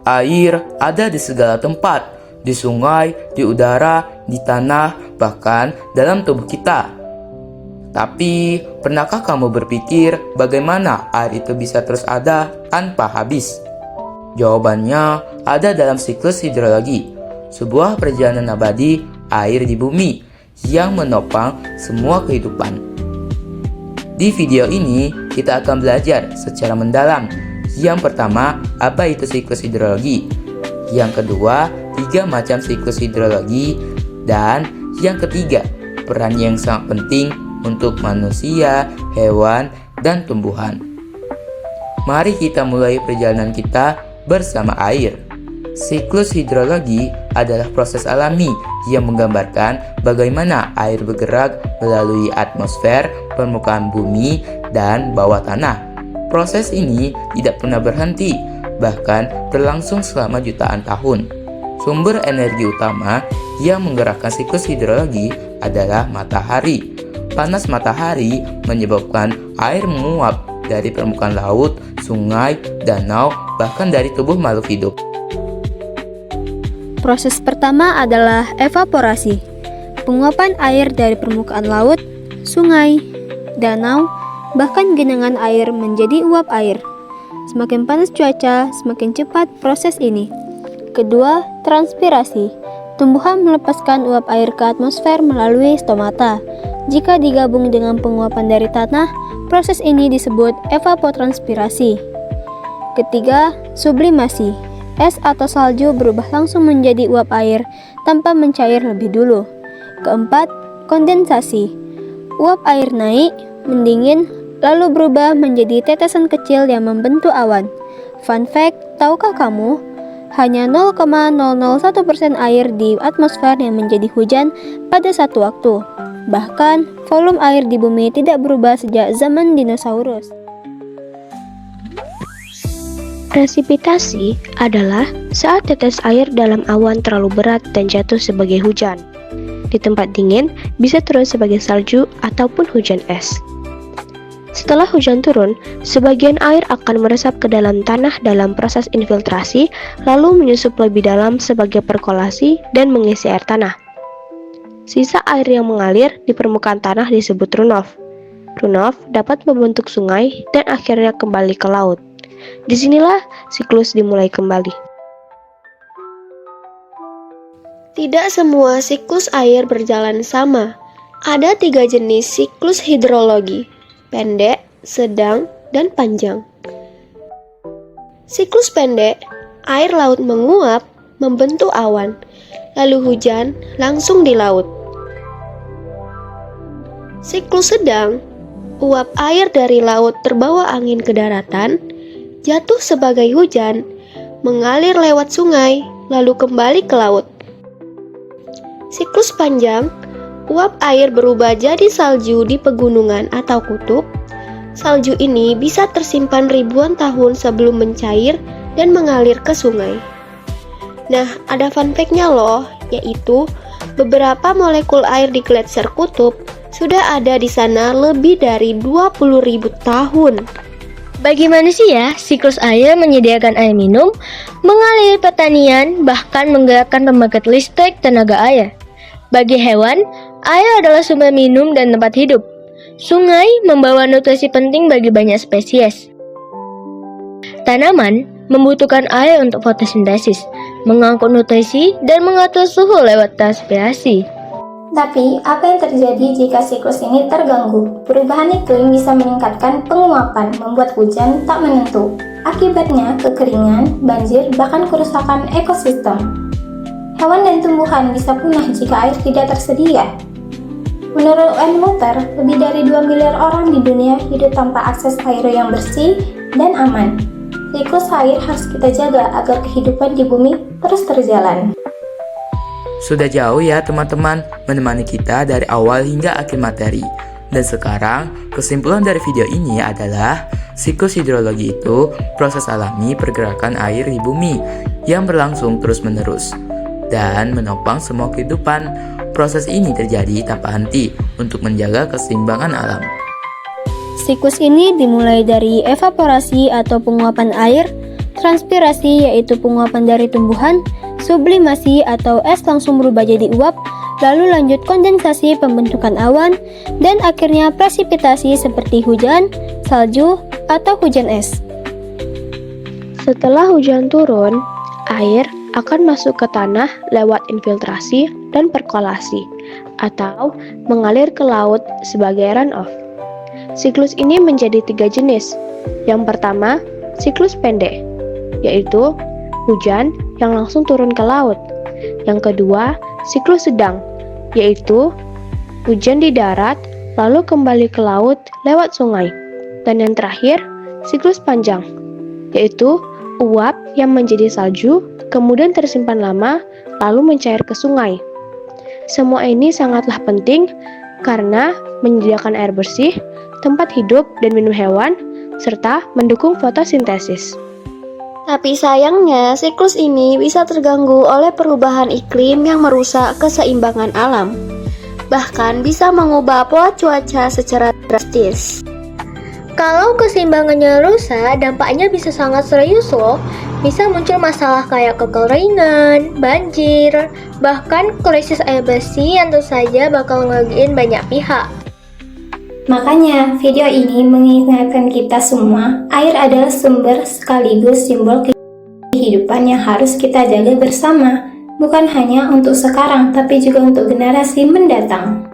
Air ada di segala tempat, di sungai, di udara, di tanah, bahkan dalam tubuh kita. Tapi, pernahkah kamu berpikir bagaimana air itu bisa terus ada tanpa habis? Jawabannya ada dalam siklus hidrologi, sebuah perjalanan abadi air di bumi yang menopang semua kehidupan. Di video ini, kita akan belajar secara mendalam. Yang pertama, apa itu siklus hidrologi? Yang kedua, 3 macam siklus hidrologi. Dan yang ketiga, peran yang sangat penting untuk manusia, hewan, dan tumbuhan. Mari kita mulai perjalanan kita bersama air. Siklus hidrologi adalah proses alami yang menggambarkan bagaimana air bergerak melalui atmosfer, permukaan bumi, dan bawah tanah. Proses ini tidak pernah berhenti, bahkan berlangsung selama jutaan tahun. Sumber energi utama yang menggerakkan siklus hidrologi adalah matahari. Panas matahari menyebabkan air menguap dari permukaan laut, sungai, danau, bahkan dari tubuh makhluk hidup. Proses pertama adalah evaporasi. Penguapan air dari permukaan laut, sungai, danau, bahkan genangan air menjadi uap air. Semakin panas cuaca, semakin cepat proses ini. Kedua, transpirasi. Tumbuhan melepaskan uap air ke atmosfer melalui stomata. Jika digabung dengan penguapan dari tanah, proses ini disebut evapotranspirasi. Ketiga, sublimasi. Es atau salju berubah langsung menjadi uap air tanpa mencair lebih dulu. Keempat, kondensasi. Uap air naik, mendingin, lalu berubah menjadi tetesan kecil yang membentuk awan. Fun fact, tahukah kamu? Hanya 0,001% air di atmosfer yang menjadi hujan pada satu waktu. Bahkan, volume air di bumi tidak berubah sejak zaman dinosaurus. Presipitasi adalah saat tetes air dalam awan terlalu berat dan jatuh sebagai hujan. Di tempat dingin, bisa turun sebagai salju ataupun hujan es. Setelah hujan turun, sebagian air akan meresap ke dalam tanah dalam proses infiltrasi, lalu menyusup lebih dalam sebagai perkolasi dan mengisi air tanah. Sisa air yang mengalir di permukaan tanah disebut runoff. Runoff dapat membentuk sungai dan akhirnya kembali ke laut. Disinilah siklus dimulai kembali. Tidak semua siklus air berjalan sama. Ada 3 jenis siklus hidrologi: pendek, sedang, dan panjang. Siklus pendek, air laut menguap, membentuk awan, lalu hujan langsung di laut. Siklus sedang, uap air dari laut terbawa angin ke daratan, jatuh sebagai hujan, mengalir lewat sungai, lalu kembali ke laut. Siklus panjang, uap air berubah jadi salju di pegunungan atau kutub. Salju ini bisa tersimpan ribuan tahun sebelum mencair dan mengalir ke sungai. Nah, ada fun fact-nya loh, yaitu beberapa molekul air di gletser kutub sudah ada di sana lebih dari 20.000 tahun. Bagi manusia, siklus air menyediakan air minum, mengalir pertanian, bahkan menggerakkan pembangkit listrik tenaga air. Bagi hewan, air adalah sumber minum dan tempat hidup. Sungai membawa nutrisi penting bagi banyak spesies. Tanaman membutuhkan air untuk fotosintesis, mengangkut nutrisi, dan mengatur suhu lewat transpirasi. Tapi, apa yang terjadi jika siklus ini terganggu? Perubahan iklim bisa meningkatkan penguapan, membuat hujan tak menentu. Akibatnya, kekeringan, banjir, bahkan kerusakan ekosistem. Hewan dan tumbuhan bisa punah jika air tidak tersedia. Menurut UN Water, lebih dari 2 miliar orang di dunia hidup tanpa akses air yang bersih dan aman. Siklus air harus kita jaga agar kehidupan di bumi terus terjalan. Sudah jauh ya teman-teman menemani kita dari awal hingga akhir materi. Dan sekarang kesimpulan dari video ini adalah siklus hidrologi itu proses alami pergerakan air di bumi yang berlangsung terus-menerus dan menopang semua kehidupan. Proses ini terjadi tanpa henti untuk menjaga keseimbangan alam. Siklus ini dimulai dari evaporasi atau penguapan air, transpirasi yaitu penguapan dari tumbuhan, sublimasi atau es langsung berubah jadi uap, lalu lanjut kondensasi pembentukan awan, dan akhirnya presipitasi seperti hujan, salju, atau hujan es. Setelah hujan turun, air akan masuk ke tanah lewat infiltrasi dan perkolasi, atau mengalir ke laut sebagai runoff. Siklus ini menjadi 3 jenis. Yang pertama, siklus pendek, yaitu hujan yang langsung turun ke laut. Yang kedua, siklus sedang, yaitu hujan di darat lalu kembali ke laut lewat sungai. Dan yang terakhir, siklus panjang, yaitu uap yang menjadi salju kemudian tersimpan lama lalu mencair ke sungai. Semua ini sangatlah penting karena menyediakan air bersih, tempat hidup dan minum hewan, serta mendukung fotosintesis. Tapi sayangnya, siklus ini bisa terganggu oleh perubahan iklim yang merusak keseimbangan alam. Bahkan bisa mengubah pola cuaca secara drastis. Kalau keseimbangannya rusak, dampaknya bisa sangat serius loh. Bisa muncul masalah kayak kekeringan, banjir, bahkan krisis air bersih yang tentu saja bakal ngerugiin banyak pihak. Makanya, video ini mengingatkan kita semua, air adalah sumber sekaligus simbol kehidupan yang harus kita jaga bersama, bukan hanya untuk sekarang, tapi juga untuk generasi mendatang.